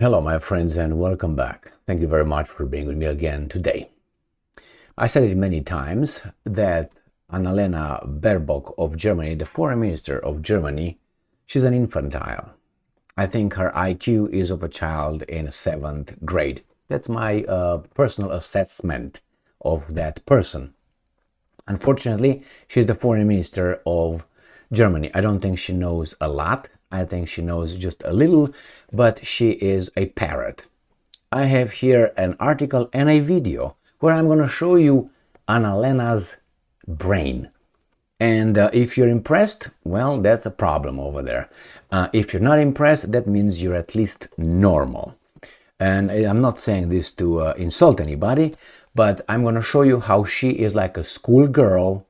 Hello, my friends, and welcome back. Thank you very much for being with me again today. I said it many times that Annalena Baerbock of Germany, the foreign minister of Germany, she's an infantile. I think her IQ is of a child in seventh grade. That's my personal assessment of that person. Unfortunately, she's the foreign minister of Germany. I don't think she knows a lot. I think she knows just a little, but she is a parrot. I have here an article and a video where I'm going to show you Annalena's brain. And if you're impressed, well, that's a problem over there. If you're not impressed, that means you're at least normal. And I'm not saying this to insult anybody, but I'm going to show you how she is like a schoolgirl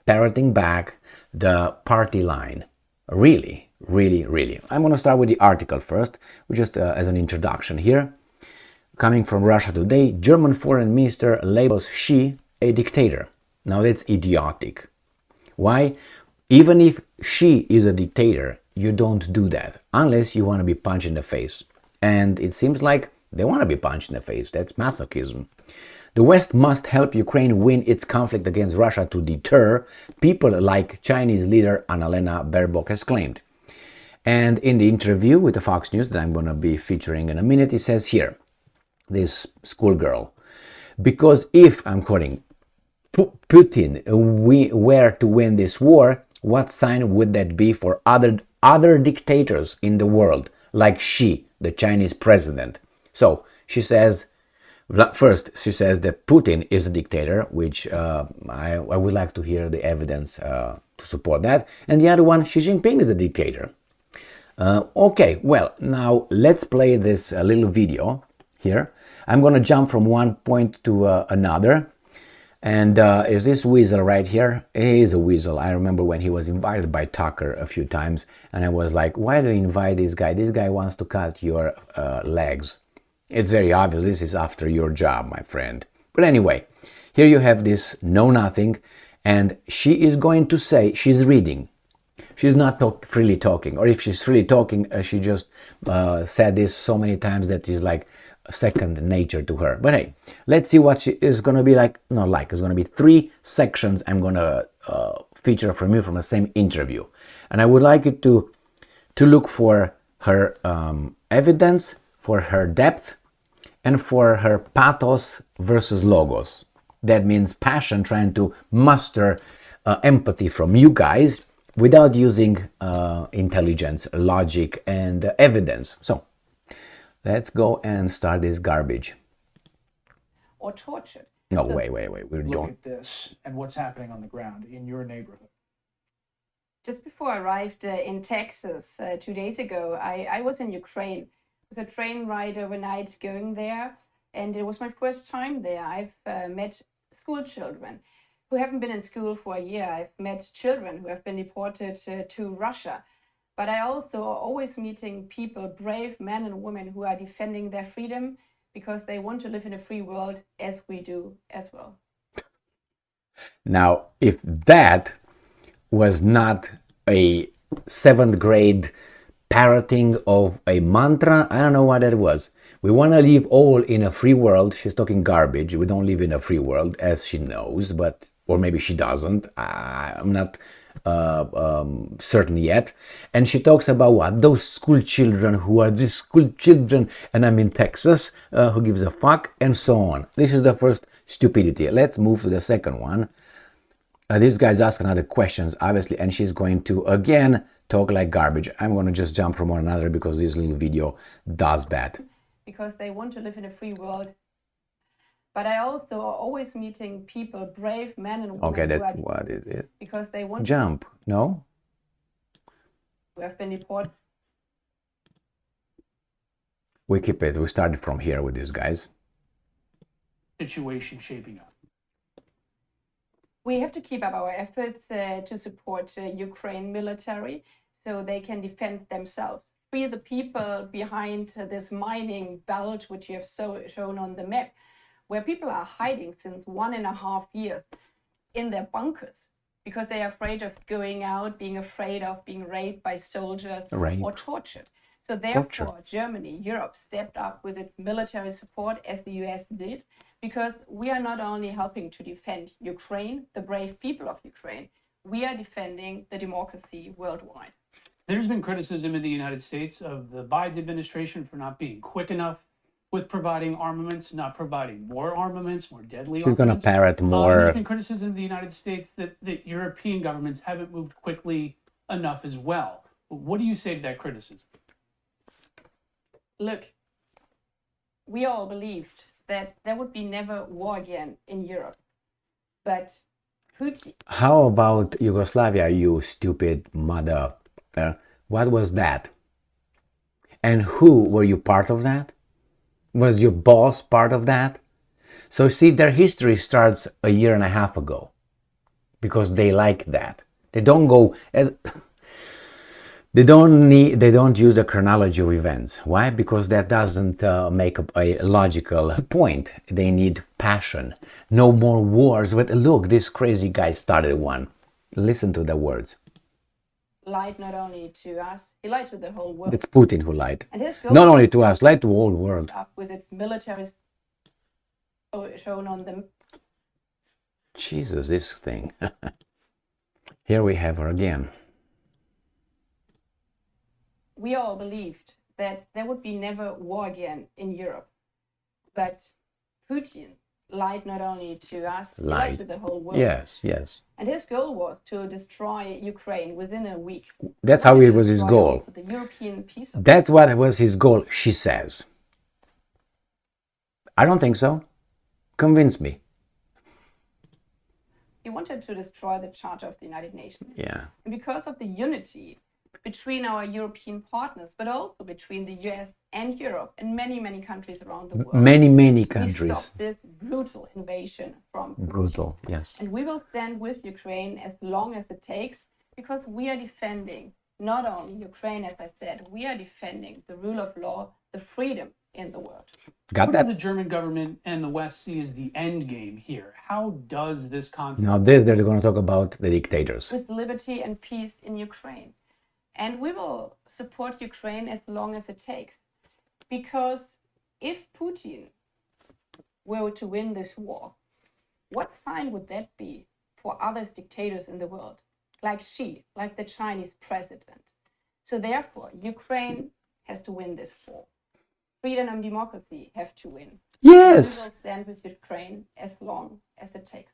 parroting back the party line. Really, really, really. I'm going to start with the article first, just as an introduction here. Coming from Russia Today, German foreign minister labels Xi a dictator. Now that's idiotic. Why? Even if Xi is a dictator, you don't do that unless you want to be punched in the face. And it seems like they want to be punched in the face. That's masochism. The West must help Ukraine win its conflict against Russia to deter people like Chinese leader Annalena Baerbock has claimed. And in the interview with the Fox News that I'm going to be featuring in a minute, it says here, this schoolgirl, because if, I'm quoting, Putin were to win this war, what sign would that be for other dictators in the world, like Xi, the Chinese president? So she says, first, she says that Putin is a dictator, which I would like to hear the evidence to support that. And the other one, Xi Jinping is a dictator. Okay, well, now let's play this little video here. I'm going to jump from one point to another. And is this weasel right here? He is a weasel. I remember when he was invited by Tucker a few times, and I was like, why do you invite this guy? This guy wants to cut your legs. It's very obvious this is after your job, my friend. But anyway, here you have this know-nothing, and she is going to say, she's reading. She's not freely talking, or if she's freely talking, she just said this so many times that it's like second nature to her. But hey, let's see what she is going to be like. Not like, it's going to be 3 sections I'm going to feature from you from the same interview. And I would like you to look for her evidence, for her depth, and for her pathos versus logos. That means passion, trying to muster empathy from you guys without using intelligence, logic, and evidence. So let's go and start this garbage. Or tortured. No, wait. We're Look doing at this and what's happening on the ground in your neighborhood. Just before I arrived in Texas 2 days ago, I was in Ukraine. It was a train ride overnight going there, and it was my first time there. I've met school children who haven't been in school for a year. I've met children who have been deported to Russia. But I also always meeting people, brave men and women who are defending their freedom because they want to live in a free world as we do as well. Now, if that was not a 7th grade parroting of a mantra, I don't know what that was. We want to live all in a free world. She's talking garbage. We don't live in a free world, as she knows, but or maybe she doesn't. I'm not certain yet. And she talks about what? Those school children who are these school children, and I'm in Texas, who gives a fuck, and so on. This is the first stupidity. Let's move to the second one. This guy's asking other questions, obviously, and she's going to, again, talk like garbage. I'm going to just jump from one another because this little video does that. Because they want to live in a free world. But I also always meeting people, brave men and women. Okay, that's what is it? Because they want jump. No? who have been deported. We keep it. We started from here with these guys. Situation shaping up. We have to keep up our efforts to support Ukraine military so they can defend themselves. Free the people behind this mining belt, which you have shown on the map, where people are hiding since 1.5 years in their bunkers because they are afraid of going out, being afraid of being raped by soldiers or tortured. So therefore, Germany, Europe stepped up with its military support as the US did, because we are not only helping to defend Ukraine, the brave people of Ukraine, we are defending the democracy worldwide. There's been criticism in the United States of the Biden administration for not being quick enough with providing armaments, not providing more armaments, more deadly She's armaments. going to parrot more. There's been criticism in the United States that European governments haven't moved quickly enough as well. What do you say to that criticism? Look, we all believed that there would be never war again in Europe. But Putin... How about Yugoslavia, you stupid mother? What was that? And who were you part of that? Was your boss part of that? So see, their history starts a year and a half ago because they like that. They don't go as they don't use the chronology of events. Why? Because that doesn't make a logical point. They need passion. No more wars. But look, this crazy guy started one. Listen to the words. Lied not only to us, he lied to the whole world. It's Putin who lied. And his Not only to us, lied to the whole world. Up with its military shown on them. Jesus, this thing. Here we have her again. We all believed that there would be never war again in Europe. But Putin lied not only to us, he lied to the whole world. Yes, yes. And his goal was to destroy Ukraine within a week. That's how it was his goal. The European peace. That's what was his goal, she says. I don't think so. Convince me. He wanted to destroy the Charter of the United Nations. Yeah. And because of the unity between our European partners, but also between the US and Europe and many, many countries around the world. Many countries. We stopped this brutal invasion from Brutal, yes. And we will stand with Ukraine as long as it takes, because we are defending not only Ukraine, as I said, we are defending the rule of law, the freedom in the world. Got What that? do the German government and the West see as the end game here? How does this conflict... Now this, they're going to talk about the dictators. With liberty and peace in Ukraine. And we will support Ukraine as long as it takes. Because if Putin were to win this war, what sign would that be for other dictators in the world? Like Xi, like the Chinese president. So therefore, Ukraine has to win this war. Freedom and democracy have to win. Yes! We will stand with Ukraine as long as it takes.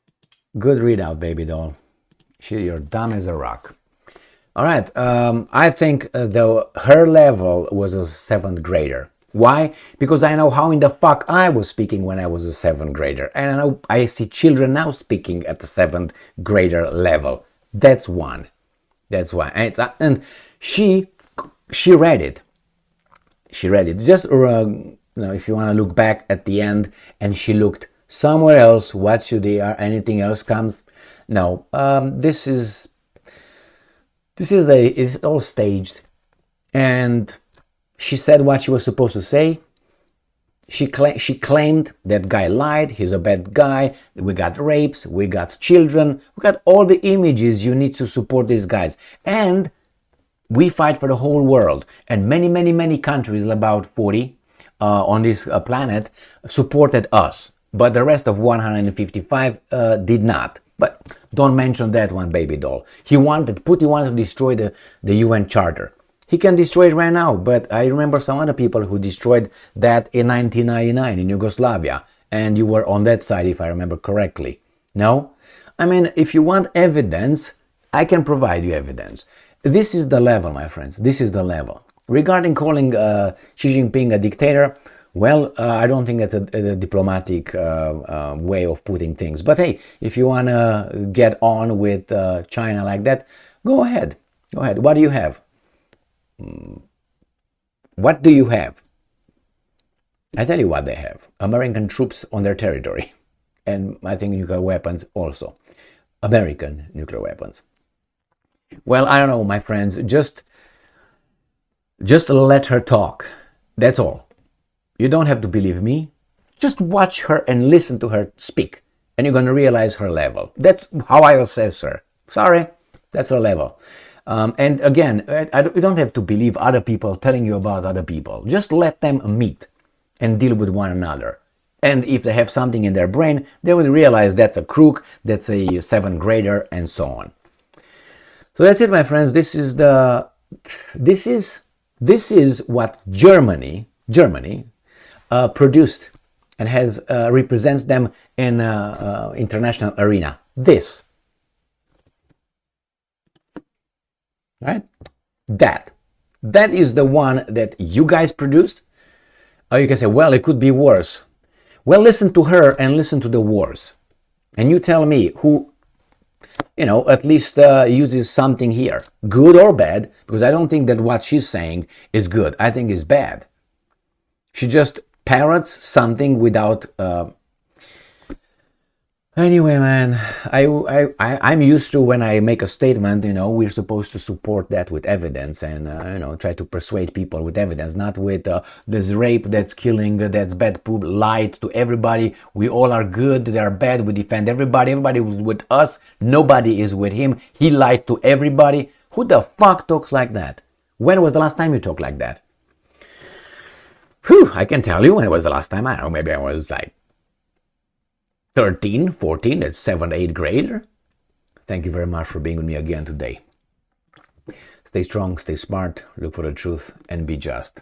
Good readout, baby doll. You're dumb as a rock. All right, I think though her level was a 7th grader. Why? Because I know how in the fuck I was speaking when I was a 7th grader. And I know I see children now speaking at the 7th grader level. That's one. That's why. And she read it. She read it. Just if you want to look back at the end, and she looked somewhere else. What should they are? Anything else comes? No. This is it's all staged, and she said what she was supposed to say. She claimed that guy lied. He's a bad guy. We got rapes. We got children. We got all the images you need to support these guys. And we fight for the whole world. And many countries, about 40 on this planet, supported us. But the rest of 155 did not. But don't mention that one, baby doll. Putin wanted to destroy the UN Charter. He can destroy it right now, but I remember some other people who destroyed that in 1999 in Yugoslavia, and you were on that side, if I remember correctly. No? I mean, if you want evidence, I can provide you evidence. This is the level, my friends. This is the level. Regarding calling Xi Jinping a dictator, well, I don't think that's a diplomatic way of putting things. But hey, if you want to get on with China like that, go ahead. Go ahead. What do you have? What do you have? I tell you what they have. American troops on their territory. And I think nuclear weapons also. American nuclear weapons. Well, I don't know, my friends. Just let her talk. That's all. You don't have to believe me. Just watch her and listen to her speak. And you're going to realize her level. That's how I assess her. Sorry, that's her level. And again, you don't have to believe other people telling you about other people. Just let them meet and deal with one another. And if they have something in their brain, they will realize that's a crook, that's a 7th grader, and so on. So that's it, my friends. This is what Germany produced and has represents them in international arena. This, right? That is the one that you guys produced. Or you can say, well, it could be worse. Well, listen to her and listen to the worse, and you tell me who, at least uses something here, good or bad, because I don't think that what she's saying is good. I think it's bad. She just parrots something without. Anyway, man, I'm used to when I make a statement, we're supposed to support that with evidence and, try to persuade people with evidence, not with this rape, that's killing, that's bad poop, lied to everybody. We all are good, they're bad, we defend everybody. Everybody was with us, nobody is with him. He lied to everybody. Who the fuck talks like that? When was the last time you talked like that? Whew, I can tell you when it was the last time. I don't know, maybe I was like 13, 14, that's 7th, 8th grader. Thank you very much for being with me again today. Stay strong, stay smart, look for the truth, and be just.